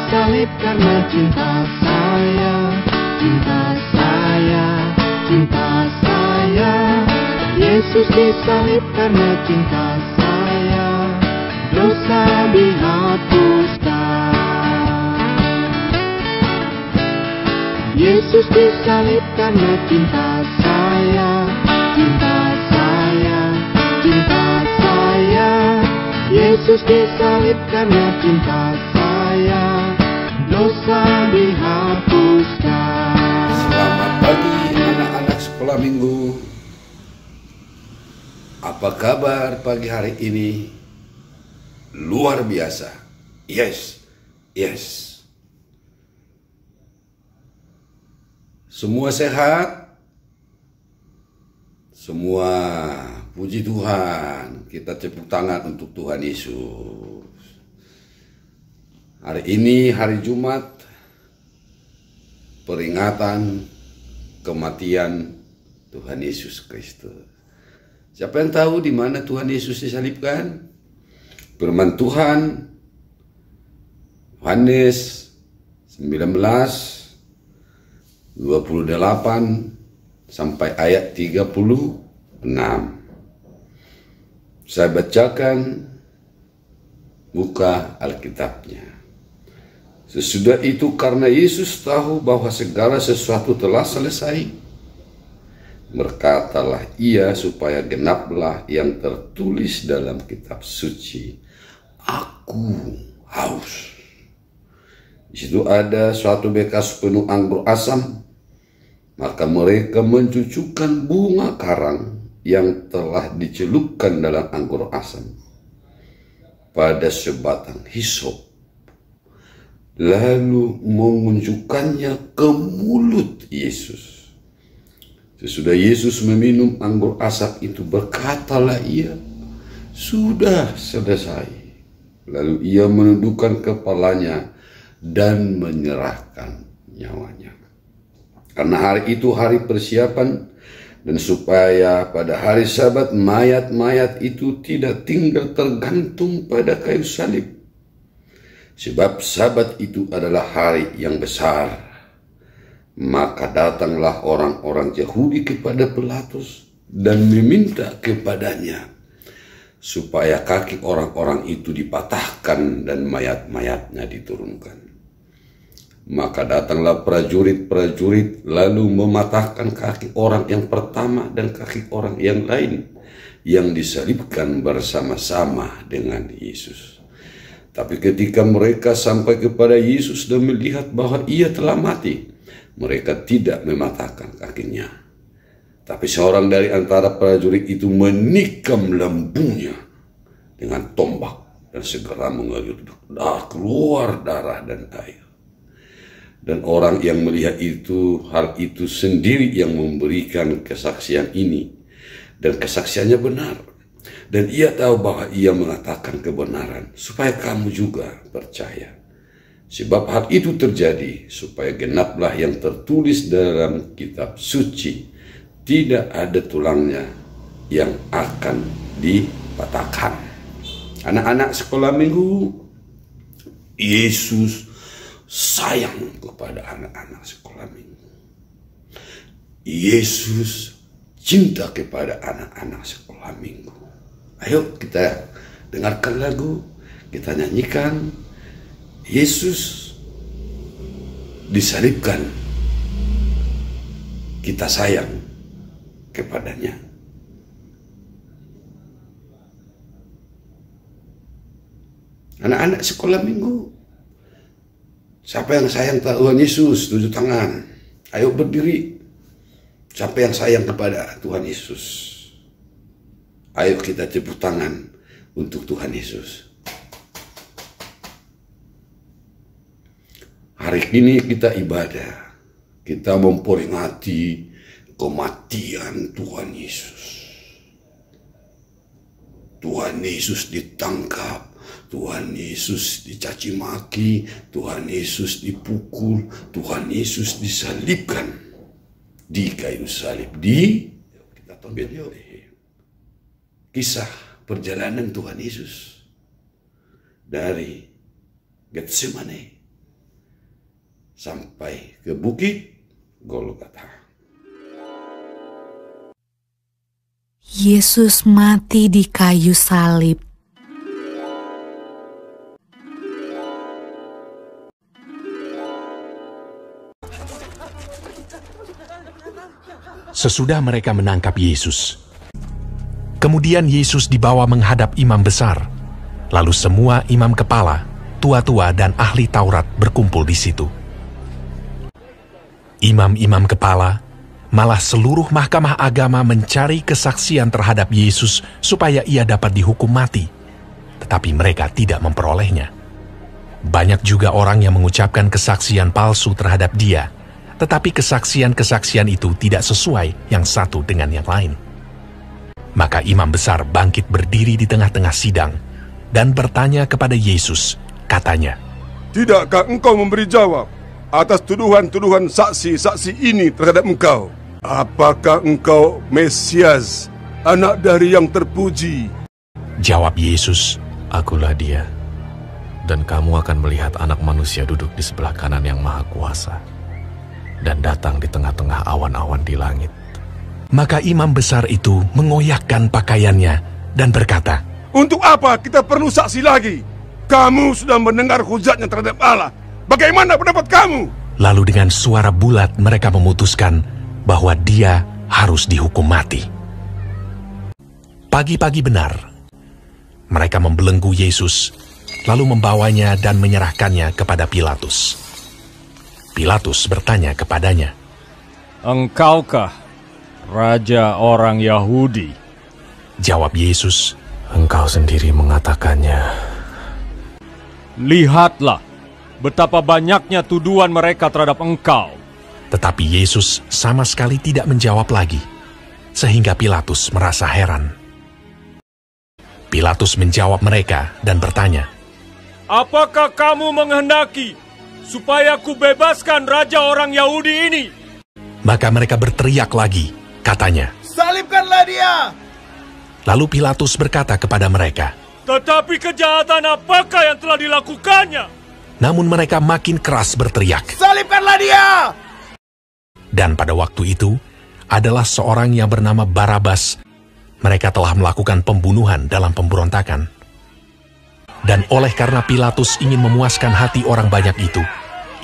disalib karena cinta saya, cinta saya, cinta saya. Yesus disalib karena cinta saya, dosa dihapuskan. Yesus disalib karena cinta saya, cinta saya, cinta saya. Yesus disalib karena cinta saya, dosa dihapuskan. Selamat pagi anak-anak sekolah minggu. Apa kabar pagi hari ini? Luar biasa. Yes. Semua sehat? Semua puji Tuhan. Kita tepuk tangan untuk Tuhan Yesus. Hari ini hari Jumat, peringatan kematian Tuhan Yesus Kristus. Siapa yang tahu di mana Tuhan Yesus disalibkan? Firman Tuhan Yohanes 19:28 sampai ayat 36. Saya bacakan buka Alkitabnya. Sesudah itu karena Yesus tahu bahwa segala sesuatu telah selesai, berkatalah ia supaya genaplah yang tertulis dalam kitab suci, aku haus. Di situ ada suatu bekas penuh anggur asam, maka mereka mencucukkan bunga karang yang telah dicelupkan dalam anggur asam pada sebatang hisop, lalu mengunjukkannya ke mulut Yesus. Sesudah Yesus meminum anggur asam itu, berkatalah ia, sudah selesai. Lalu ia menundukkan kepalanya dan menyerahkan nyawanya. Karena hari itu hari persiapan, dan supaya pada hari Sabat mayat-mayat itu tidak tinggal tergantung pada kayu salib. Sebab Sabat itu adalah hari yang besar. Maka datanglah orang-orang Yahudi kepada Pilatus dan meminta kepadanya supaya kaki orang-orang itu dipatahkan dan mayat-mayatnya diturunkan. Maka datanglah prajurit-prajurit lalu mematahkan kaki orang yang pertama dan kaki orang yang lain yang disalibkan bersama-sama dengan Yesus. Tapi ketika mereka sampai kepada Yesus dan melihat bahwa ia telah mati, mereka tidak mematahkan kakinya. Tapi seorang dari antara prajurit itu menikam lambungnya dengan tombak dan segera mengalir keluar darah dan air. Dan orang yang melihat hal itu sendiri yang memberikan kesaksian ini, dan kesaksiannya benar. Dan ia tahu bahwa ia mengatakan kebenaran supaya kamu juga percaya. Sebab hal itu terjadi supaya genaplah yang tertulis dalam kitab suci, tidak ada tulangnya yang akan dipatahkan. Anak-anak sekolah minggu, Yesus sayang kepada anak-anak sekolah minggu. Yesus cinta kepada anak-anak sekolah minggu. Ayo kita dengarkan lagu, kita nyanyikan. Yesus disalibkan, kita sayang kepadanya. Anak-anak sekolah minggu, siapa yang sayang Tuhan Yesus? Tunjuk tangan. Ayo berdiri. Siapa yang sayang kepada Tuhan Yesus? Ayo kita tepuk tangan untuk Tuhan Yesus. Hari ini kita ibadah, kita memperingati kematian Tuhan Yesus. Tuhan Yesus ditangkap, Tuhan Yesus dicaci maki, Tuhan Yesus dipukul, Tuhan Yesus disalibkan di kayu salib. Kita tampil yuk kisah perjalanan Tuhan Yesus dari Getsemane sampai ke bukit Golgota. Yesus mati di kayu salib. Sesudah mereka menangkap Yesus, kemudian Yesus dibawa menghadap imam besar. Lalu semua imam kepala, tua-tua dan ahli Taurat berkumpul di situ. Imam-imam kepala, malah seluruh mahkamah agama mencari kesaksian terhadap Yesus supaya ia dapat dihukum mati. Tetapi mereka tidak memperolehnya. Banyak juga orang yang mengucapkan kesaksian palsu terhadap dia, tetapi kesaksian-kesaksian itu tidak sesuai yang satu dengan yang lain. Maka imam besar bangkit berdiri di tengah-tengah sidang dan bertanya kepada Yesus, katanya, "Tidakkah engkau memberi jawab atas tuduhan-tuduhan saksi-saksi ini terhadap engkau? Apakah engkau Mesias, anak dari yang terpuji?" Jawab Yesus, "Akulah dia, dan kamu akan melihat Anak Manusia duduk di sebelah kanan yang Maha Kuasa, dan datang di tengah-tengah awan-awan di langit." Maka imam besar itu mengoyakkan pakaiannya dan berkata, "Untuk apa kita perlu saksi lagi? Kamu sudah mendengar hujatnya terhadap Allah. Bagaimana pendapat kamu?" Lalu dengan suara bulat mereka memutuskan bahwa dia harus dihukum mati. Pagi-pagi benar, mereka membelenggu Yesus, lalu membawanya dan menyerahkannya kepada Pilatus. Pilatus bertanya kepadanya, "Engkaukah Raja orang Yahudi?" Jawab Yesus, "Engkau sendiri mengatakannya." "Lihatlah betapa banyaknya tuduhan mereka terhadap engkau." Tetapi Yesus sama sekali tidak menjawab lagi, sehingga Pilatus merasa heran. Pilatus menjawab mereka dan bertanya, "Apakah kamu menghendaki supaya ku bebaskan Raja orang Yahudi ini?" Maka mereka berteriak lagi, katanya, "Salibkanlah dia!" Lalu Pilatus berkata kepada mereka, "Tetapi kejahatan apakah yang telah dilakukannya?" Namun mereka makin keras berteriak. "Salibkanlah dia!" Dan pada waktu itu, adalah seorang yang bernama Barabas. Mereka telah melakukan pembunuhan dalam pemberontakan. Dan oleh karena Pilatus ingin memuaskan hati orang banyak itu,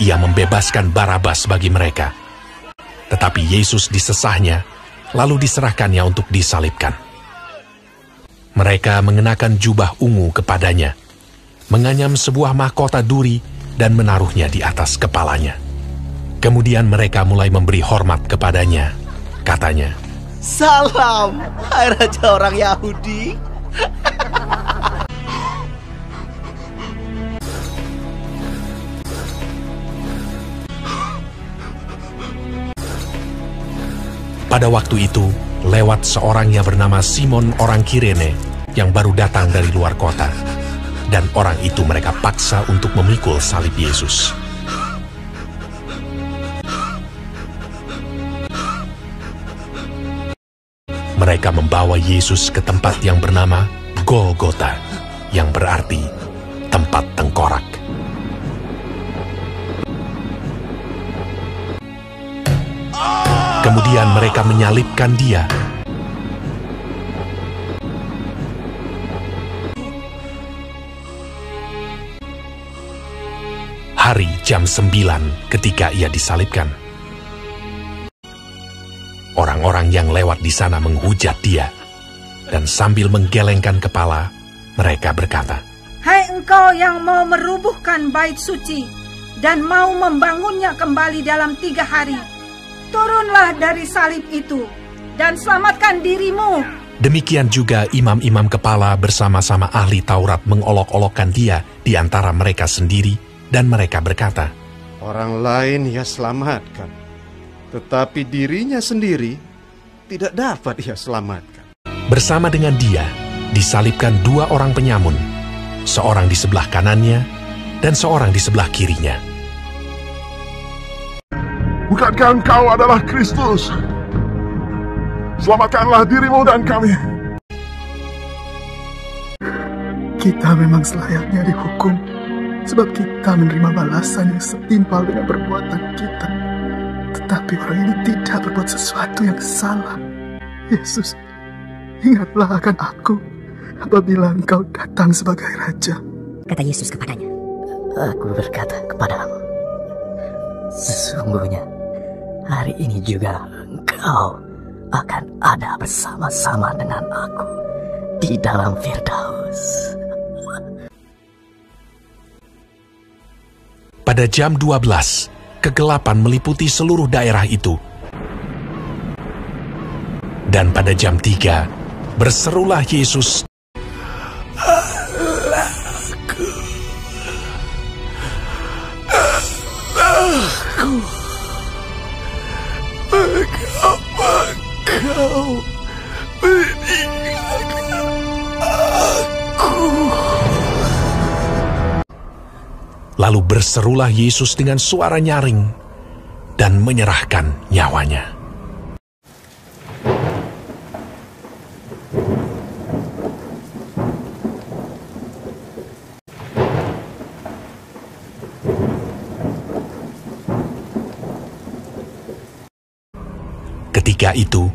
ia membebaskan Barabas bagi mereka. Tetapi Yesus disesahnya, lalu diserahkannya untuk disalibkan. Mereka mengenakan jubah ungu kepadanya, menganyam sebuah mahkota duri dan menaruhnya di atas kepalanya. Kemudian mereka mulai memberi hormat kepadanya. Katanya, "Salam, hai Raja orang Yahudi." Pada waktu itu, lewat seorang yang bernama Simon orang Kirene yang baru datang dari luar kota. Dan orang itu mereka paksa untuk memikul salib Yesus. Mereka membawa Yesus ke tempat yang bernama Golgota, yang berarti tempat tengkorak. Kemudian mereka menyalibkan dia. Hari jam 9 ketika ia disalibkan. Orang-orang yang lewat di sana menghujat dia, dan sambil menggelengkan kepala, mereka berkata, "Hai engkau yang mau merubuhkan bait suci dan mau membangunnya kembali dalam 3 hari, turunlah dari salib itu dan selamatkan dirimu." Demikian juga imam-imam kepala bersama-sama ahli Taurat mengolok-olokkan dia di antara mereka sendiri, dan mereka berkata, "Orang lain ia selamatkan, tetapi dirinya sendiri tidak dapat ia selamatkan." Bersama dengan dia disalibkan 2 orang penyamun, seorang di sebelah kanannya dan seorang di sebelah kirinya. "Bukankah engkau adalah Kristus? Selamatkanlah dirimu dan kami." Kita memang selayaknya dihukum, sebab kita menerima balasan yang setimpal dengan perbuatan kita. Tetapi orang ini tidak berbuat sesuatu yang salah. Yesus, ingatlah akan aku apabila Engkau datang sebagai Raja. Kata Yesus kepadanya, Aku berkata kepadamu, sesungguhnya hari ini juga engkau akan ada bersama-sama dengan aku di dalam Firdaus. Pada jam 12, kegelapan meliputi seluruh daerah itu. Dan pada jam 3, berserulah Yesus, Mengapa kau meninggalkan aku? Lalu berserulah Yesus dengan suara nyaring dan menyerahkan nyawanya. Ketika itu,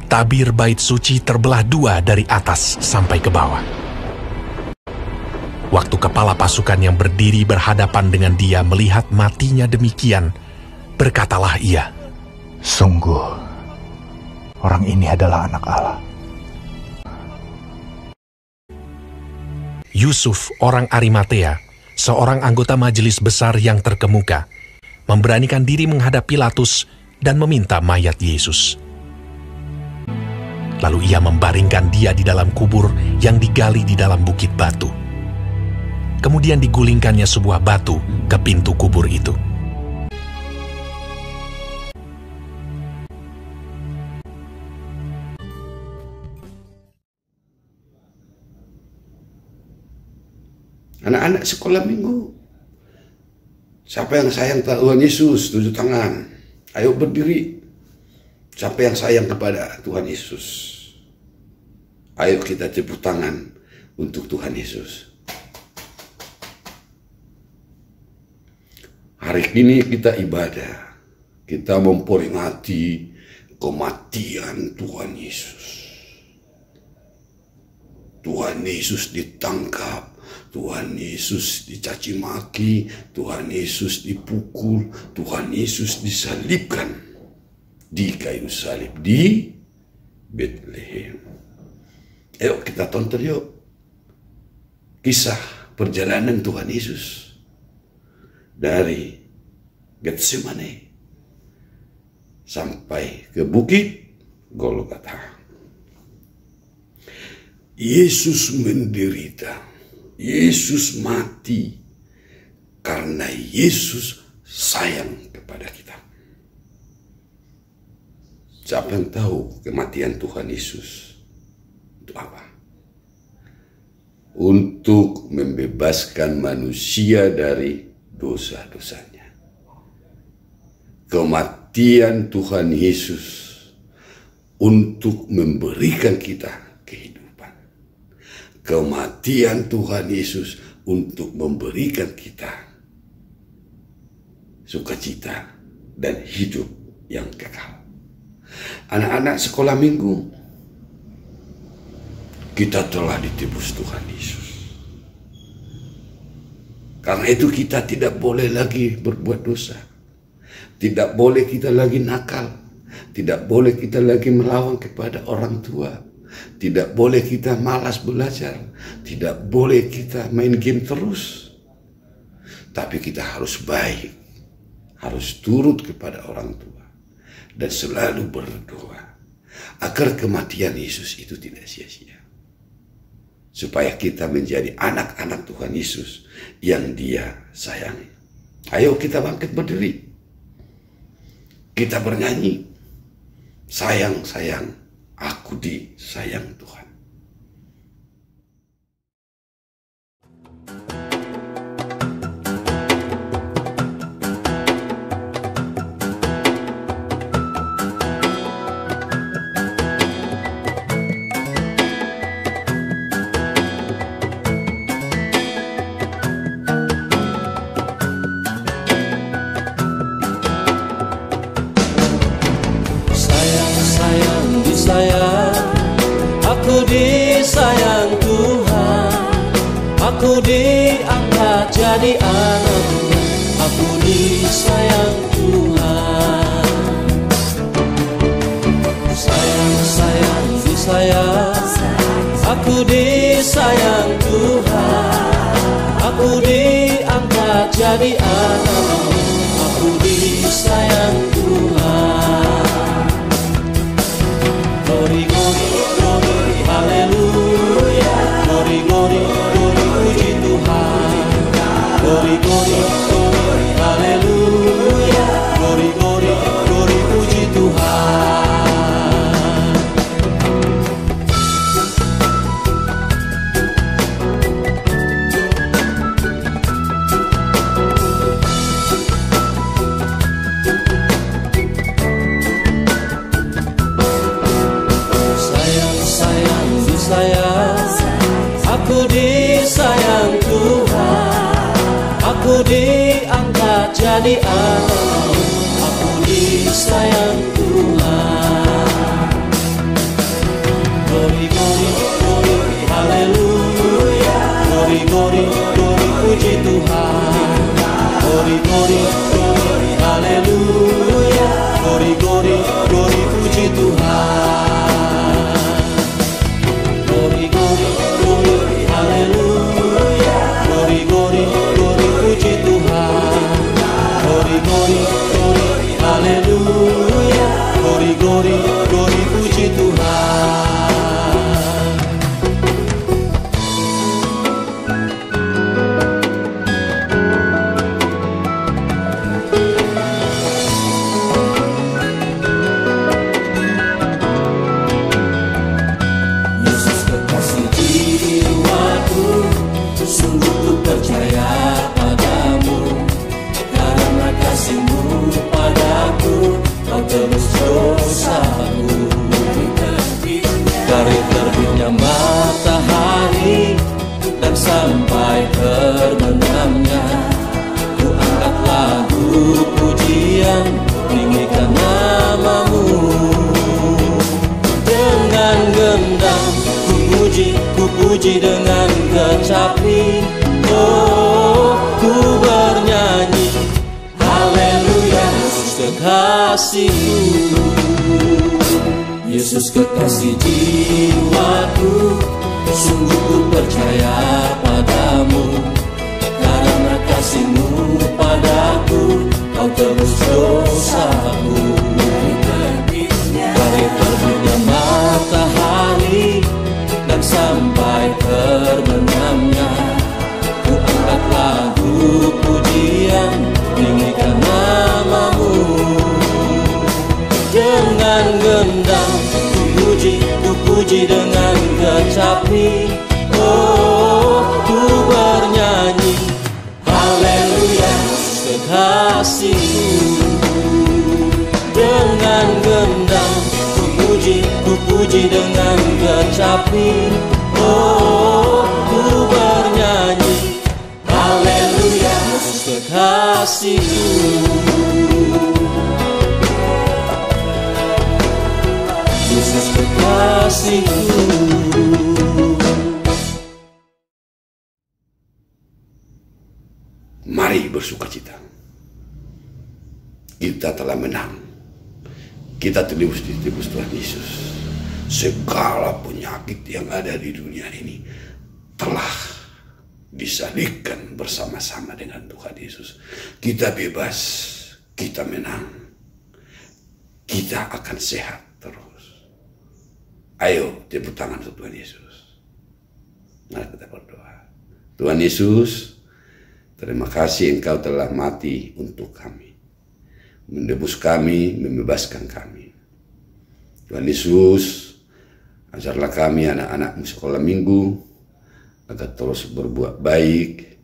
tabir bait suci terbelah dua dari atas sampai ke bawah. Waktu kepala pasukan yang berdiri berhadapan dengan dia melihat matinya demikian, berkatalah ia, Sungguh, orang ini adalah anak Allah. Yusuf, orang Arimatea, seorang anggota majelis besar yang terkemuka, memberanikan diri menghadap Pilatus dan meminta mayat Yesus. Lalu ia membaringkan dia di dalam kubur yang digali di dalam bukit batu. Kemudian digulingkannya sebuah batu ke pintu kubur itu. Anak-anak sekolah minggu, siapa yang sayang Tuhan Yesus? Tunjuk tangan. Ayo berdiri. Siapa yang sayang kepada Tuhan Yesus? Ayo kita tepuk tangan untuk Tuhan Yesus. Hari ini kita ibadah. Kita memperingati kematian Tuhan Yesus. Tuhan Yesus ditangkap. Tuhan Yesus dicaci maki, Tuhan Yesus dipukul, Tuhan Yesus disalibkan di kayu salib di Bethlehem. Ayo kita tonton yuk kisah perjalanan Tuhan Yesus dari Getsemane sampai ke bukit Golgota. Yesus menderita. Yesus mati karena Yesus sayang kepada kita. Siapa yang tahu kematian Tuhan Yesus untuk apa? Untuk membebaskan manusia dari dosa-dosanya. Kematian Tuhan Yesus untuk memberikan kita kehidupan. Kematian Tuhan Yesus untuk memberikan kita sukacita dan hidup yang kekal. Anak-anak sekolah minggu, kita telah ditebus Tuhan Yesus. Karena itu kita tidak boleh lagi berbuat dosa. Tidak boleh kita lagi nakal. Tidak boleh kita lagi melawan kepada orang tua. Tidak boleh kita malas belajar. Tidak boleh kita main game terus. Tapi kita harus baik. Harus turut kepada orang tua. Dan selalu berdoa. Agar kematian Yesus itu tidak sia-sia. Supaya kita menjadi anak-anak Tuhan Yesus yang Dia sayangi. Ayo kita bangkit berdiri. Kita bernyanyi. Sayang, sayang. Aku disayang Tuhan. Aku diangkat jadi anak-Nya, aku disayang Tuhan. Sayang, disayang, aku disayang Tuhan. Aku diangkat jadi anak-Nya, aku disayang Tuhan. Glory, glory, glory, haleluya. Glory, glory, glory, puji Tuhan. Glory, glory, glory, haleluya. Glory, glory, glory, puji Tuhan. Aku disayang Tuhan. Aku diangkat jadi anak, aku disayang Tuhan. Glory, glory, glory, haleluya. Glory, glory, glory, puji Tuhan. Glory, glory, glory, haleluya. Glory, glory, glory, puji Tuhan. Glory, glory, glory, haleluya. Glory, glory, glory, puji Tuhan. Glory, glory, glory, haleluya. Glory, glory, glory, puji Tuhan. Sungguh ku percaya padamu, karena kasih-Mu padaku, Kau tebus dosaku. Dari terbitnya matahari dan sampai terbenamnya, ku angkat lagu pujian, tinggikan nama-Mu. Dengan gendang ku puji dengan kecapi, oh ku bernyanyi, haleluya. Yesus kekasihku, Yesus kekasih jiwaku, sungguh ku percaya padamu, karena kasih-Mu padaku, Kau tebus dosaku. Dari terbitnya matahari dan sampai terbenamnya, ku angkat lagu pujian, tinggikan nama-Mu. Dengan gendang ku puji dengan kecapi, oh ku bernyanyi, haleluya. Yesus kekasihku, dengan gendang ku puji dengan kecapi, oh ku bernyanyi, haleluya. Yesus kekasihku. Yesus kekasihku. Mari bersukacita. Kita telah menang. Kita tebus Tuhan Yesus. Segala penyakit yang ada di dunia ini telah disalibkan bersama-sama dengan Tuhan Yesus. Kita bebas, kita menang, kita akan sehat terus. Ayo tepuk tangan untuk Tuhan Yesus. Mari kita berdoa. Tuhan Yesus, terima kasih Engkau telah mati untuk kami, menebus kami, membebaskan kami. Tuhan Yesus, ajarlah kami anak-anak-Mu sekolah minggu agar terus berbuat baik,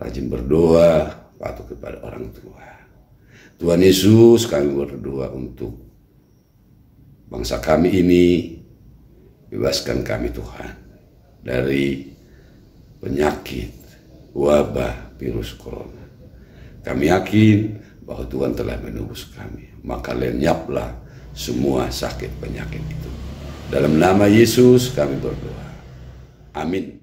rajin berdoa, patuh kepada orang tua. Tuhan Yesus, kami berdoa untuk bangsa kami ini, bebaskan kami Tuhan dari penyakit, wabah, virus corona. Kami yakin bahwa Tuhan telah menebus kami, maka lenyaplah semua sakit penyakit itu. Dalam nama Yesus kami berdoa. Amin.